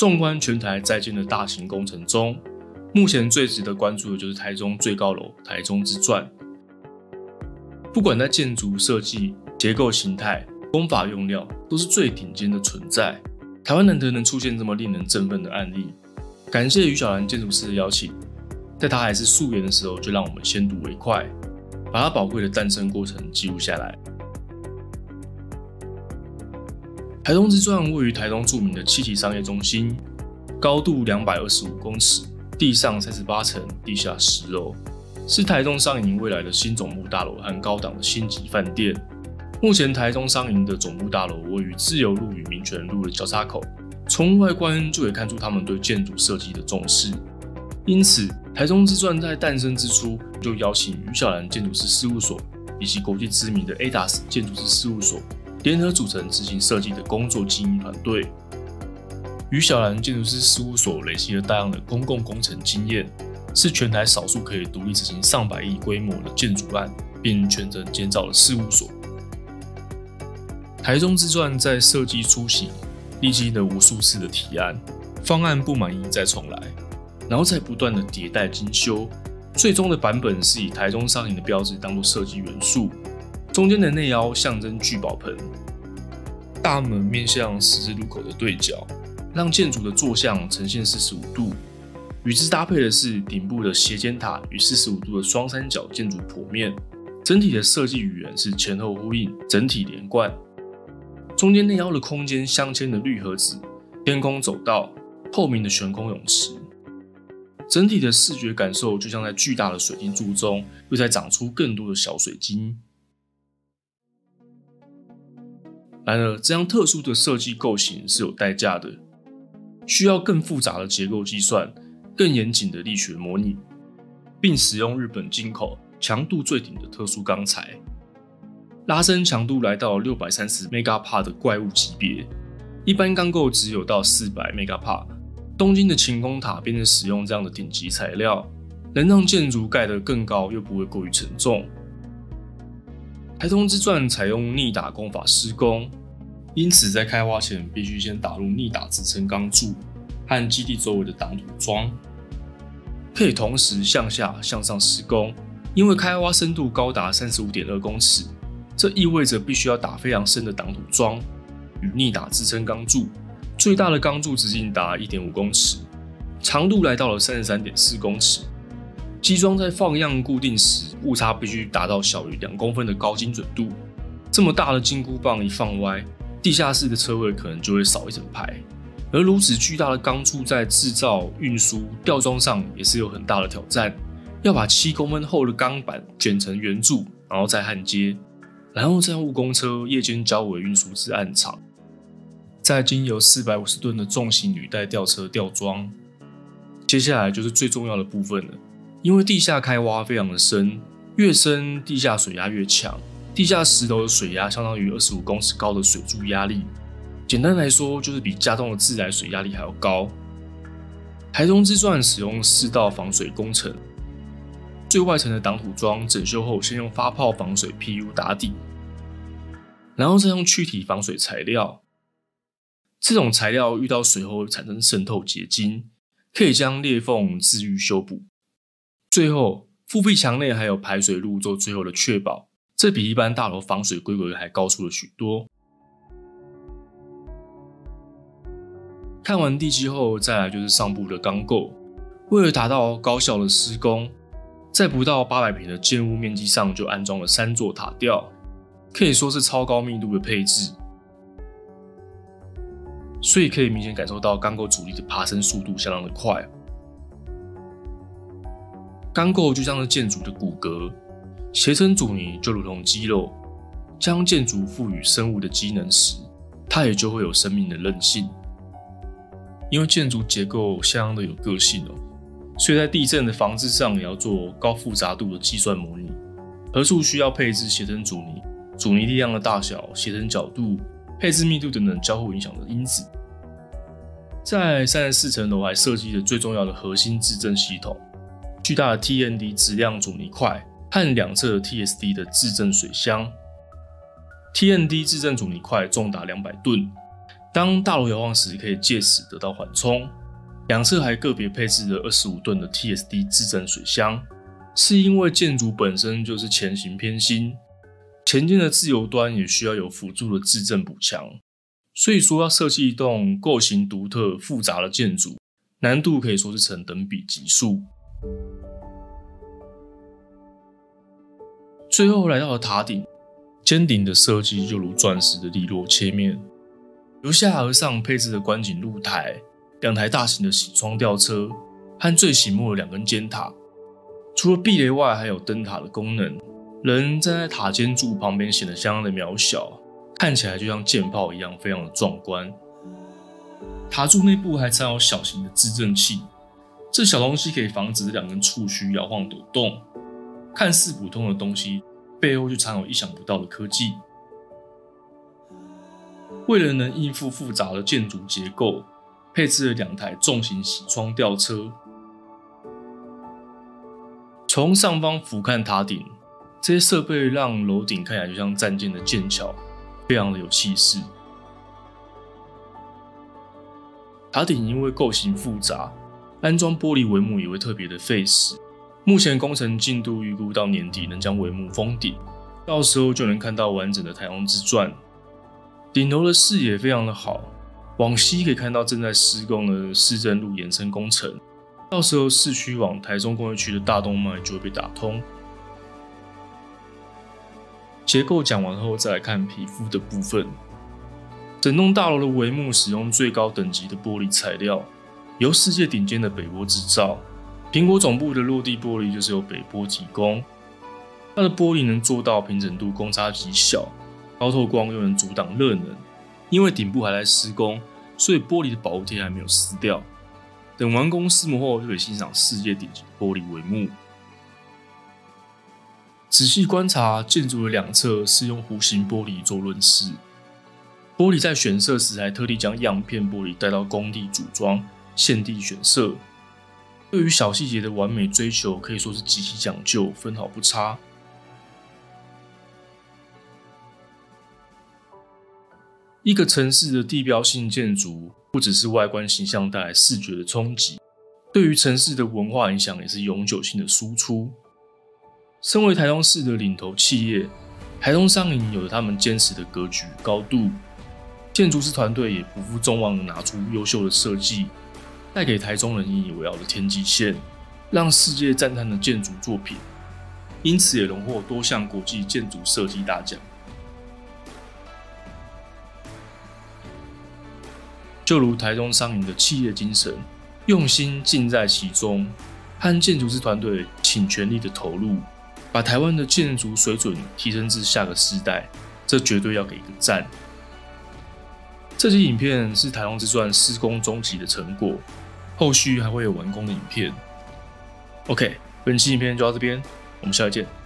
纵观全台在建的大型工程中，目前最值得关注的就是台中最高楼台中之钻。不管在建筑设计、结构形态、工法用料，都是最顶尖的存在。台湾难得能出现这么令人振奋的案例，感谢于小兰建筑师的邀请，在他还是素颜的时候，就让我们先睹为快，把他宝贵的诞生过程记录下来。台中之钻位于台中著名的七期商业中心，高度225公尺，地上38层，地下10楼，是台中商银未来的新总部大楼和高档的星级饭店。目前台中商银的总部大楼位于自由路与民权路的交叉口，从外观就可以看出他们对建筑设计的重视。因此，台中之钻在诞生之初就邀请于小兰建筑师事务所以及国际知名的 ADAS 建筑师事务所联合组成执行设计的工作经营团队。于小兰建筑师事务所累积了大量的公共工程经验，是全台少数可以独立执行上百亿规模的建筑案，并全程监造的事务所。台中之钻在设计初期历经了无数次的提案，方案不满意再重来，然后再不断的迭代精修，最终的版本是以台中商银的标志当作设计元素，中间的内凹象征聚宝盆，大门面向十字路口的对角，让建筑的坐向呈现45度，与之搭配的是顶部的斜尖塔与45度的双三角建筑剖面，整体的设计语言是前后呼应，整体连贯。中间内凹的空间镶嵌的绿盒子、天空走道、透明的悬空泳池，整体的视觉感受就像在巨大的水晶柱中又在长出更多的小水晶。然而，这样特殊的设计构型是有代价的，需要更复杂的结构计算、更严谨的力学模拟，并使用日本进口强度最顶的特殊钢材。拉伸强度来到630 MPa 的怪物级别，一般钢构只有到400 MPa。东京的晴空塔便是使用这样的顶级材料，能让建筑盖得更高又不会过于沉重。台中之钻采用逆打工法施工，因此在开挖前必须先打入逆打支撑钢柱和基地周围的挡土桩，可以同时向下向上施工。因为开挖深度高达 35.2 公尺，这意味着必须要打非常深的挡土桩与逆打支撑钢柱，最大的钢柱直径达 1.5 公尺，长度来到了 33.4 公尺。基桩在放样固定时，误差必须达到小于2公分的高精准度。这么大的金箍棒一放歪，地下室的车位可能就会少一整排。而如此巨大的钢柱在制造、运输、吊装上也是有很大的挑战，要把7公分厚的钢板卷成圆柱，然后再焊接，然后再用务工车夜间交尾运输至案场，再经由450吨的重型履带吊车吊装。接下来就是最重要的部分了，因为地下开挖非常的深，越深地下水压越强，地下10楼的水压相当于25公尺高的水柱压力，简单来说就是比家中的自来水压力还要高。台中之钻使用4道防水工程，最外层的挡土桩整修后，先用发泡防水 PU 打底，然后再用去体防水材料。这种材料遇到水后会产生渗透结晶，可以将裂缝治愈修补。最后，复辟墙内还有排水路做最后的确保，这比一般大楼防水规格还高出了许多。看完地基后，再来就是上部的钢构。为了达到高效的施工，在不到800平的建物面积上就安装了3座塔吊，可以说是超高密度的配置，所以可以明显感受到钢构阻力的爬升速度相当的快。钢构就像是建筑的骨骼，斜撑阻尼就如同肌肉，将建筑赋予生物的机能时，它也就会有生命的韧性。因为建筑结构相当的有个性所以在地震的防治上也要做高复杂度的计算模拟，何处需要配置斜撑阻尼、阻尼力量的大小、斜撑角度、配置密度等等交互影响的因子。在34层楼还设计了最重要的核心制震系统，巨大的 TND 质量阻尼块和2侧的 TSD 的制震水箱。TND 制震阻尼块重达200吨，当大楼摇晃时，可以借此得到缓冲。两侧还个别配置了25吨的 TSD 自震水箱，是因为建筑本身就是前行偏心，前进的自由端也需要有辅助的自震补强，所以说要设计一栋构型独特、复杂的建筑，难度可以说是成等比级数。最后来到了塔顶，尖顶的设计就如钻石的利落切面，由下而上配置的观景露台、2台大型的铣窗吊车和最醒目的2根尖塔。除了避雷外，还有灯塔的功能。人站在塔尖柱旁边显得相当的渺小，看起来就像舰炮一样，非常的壮观。塔柱内部还藏有小型的自震器，这小东西可以防止这2根触须摇晃抖动。看似普通的东西，背后就藏有意想不到的科技。为了能应付复杂的建筑结构，配置了2台重型铣窗吊车。从上方俯瞰塔顶，这些设备让楼顶看起来就像战舰的剑桥，非常的有气势。塔顶因为构型复杂，安装玻璃帷幕也会特别的费时。目前工程进度预估到年底能将帷幕封顶，到时候就能看到完整的台中之传。顶楼的视野非常的好，往西可以看到正在施工的市政路延伸工程，到时候市区往台中工业区的大动脉就会被打通。结构讲完后，再来看皮肤的部分。整栋大楼的帷幕使用最高等级的玻璃材料，由世界顶尖的北玻制造。苹果总部的落地玻璃就是由北玻提供，它的玻璃能做到平整度公差极小，高透光又能阻挡热能。因为顶部还在施工，所以玻璃的保护贴还没有撕掉。等完工施膜后，就可以欣赏世界顶级的玻璃帷幕。仔细观察，建筑的2侧是用弧形玻璃做润饰。玻璃在选色时还特地将样片玻璃带到工地组装，现地选色。对于小细节的完美追求，可以说是极其讲究，分毫不差。一个城市的地标性建筑，不只是外观形象带来视觉的冲击，对于城市的文化影响也是永久性的输出。身为台中市的领头企业，台中商银有着他们坚持的格局高度，建筑师团队也不负众望的拿出优秀的设计，带给台中人引以为傲的天际线，让世界赞叹的建筑作品，因此也荣获多项国际建筑设计大奖。就如台中商银的企业精神，用心尽在其中，和建筑师团队倾全力的投入，把台湾的建筑水准提升至下个世代，这绝对要给一个赞。这期影片是台中之传施工中期的成果，后续还会有完工的影片。OK， 本期影片就到这边，我们下期见。